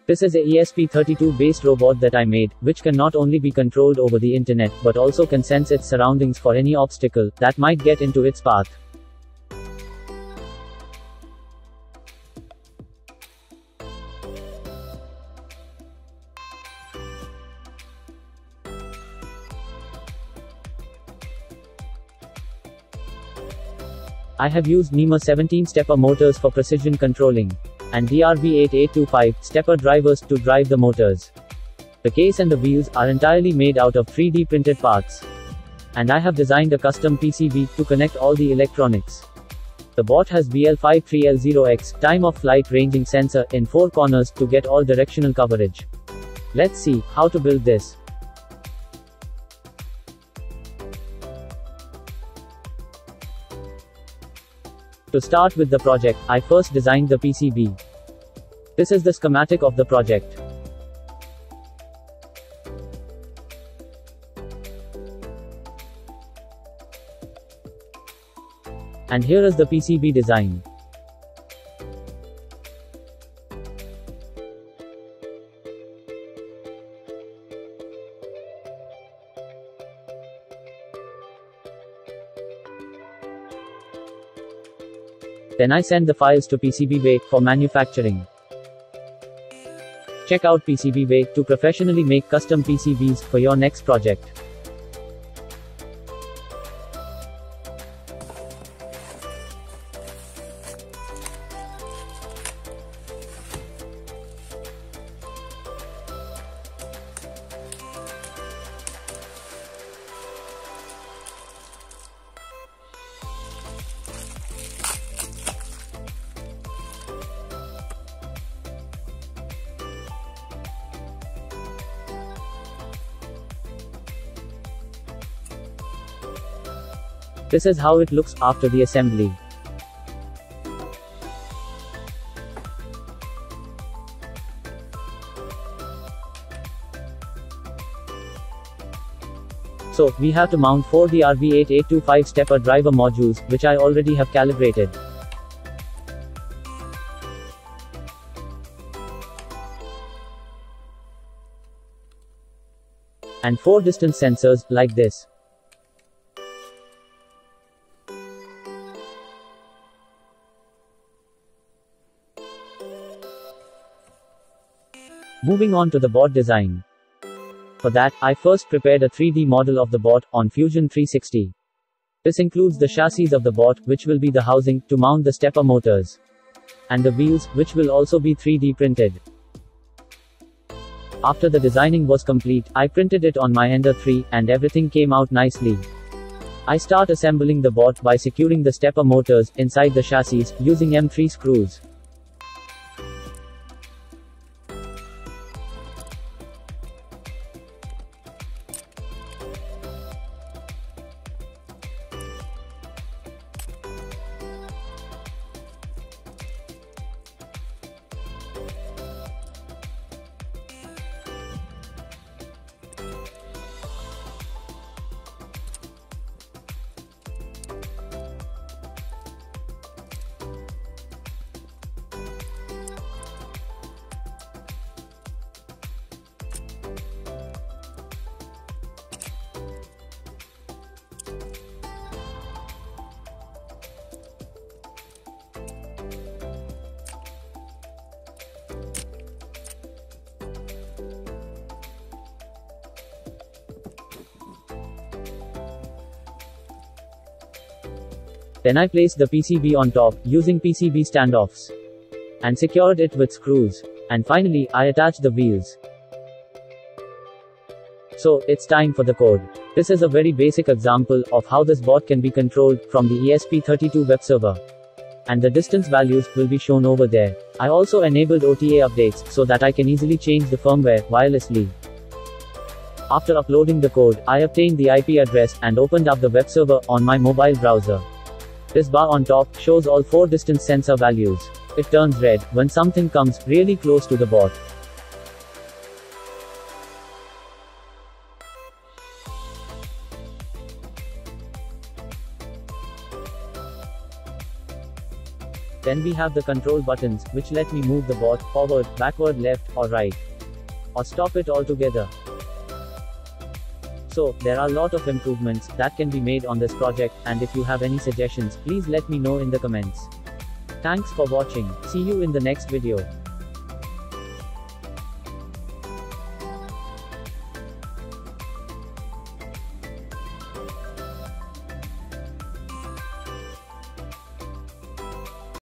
This is a ESP32 based robot that I made, which can not only be controlled over the internet, but also can sense its surroundings for any obstacle that might get into its path. I have used NEMA 17 stepper motors for precision controlling, and DRV8825 stepper drivers to drive the motors. The case and the wheels are entirely made out of 3D printed parts. And I have designed a custom PCB to connect all the electronics. The bot has BL53L0X time of flight ranging sensor in 4 corners to get all directional coverage. Let's see how to build this. To start with the project, I first designed the PCB. This is the schematic of the project. And here is the PCB design. Then I send the files to PCBWay for manufacturing. Check out PCBWay to professionally make custom PCBs for your next project. This is how it looks after the assembly. So, we have to mount 4 DRV8825 stepper driver modules, which I already have calibrated. And 4 distance sensors, like this. Moving on to the bot design. For that, I first prepared a 3D model of the bot on Fusion 360. This includes the chassis of the bot, which will be the housing to mount the stepper motors, and the wheels, which will also be 3D printed. After the designing was complete, I printed it on my Ender 3, and everything came out nicely. I start assembling the bot by securing the stepper motors inside the chassis using M3 screws. Then I placed the PCB on top, using PCB standoffs, and secured it with screws. And finally, I attached the wheels. So, it's time for the code. This is a very basic example of how this bot can be controlled from the ESP32 web server. And the distance values will be shown over there. I also enabled OTA updates, so that I can easily change the firmware wirelessly. After uploading the code, I obtained the IP address, and opened up the web server on my mobile browser. This bar on top shows all 4 distance sensor values. It turns red when something comes really close to the bot. Then we have the control buttons, which let me move the bot forward, backward, left, or right, or stop it altogether. So, there are a lot of improvements that can be made on this project, and if you have any suggestions, please let me know in the comments. Thanks for watching. See you in the next video.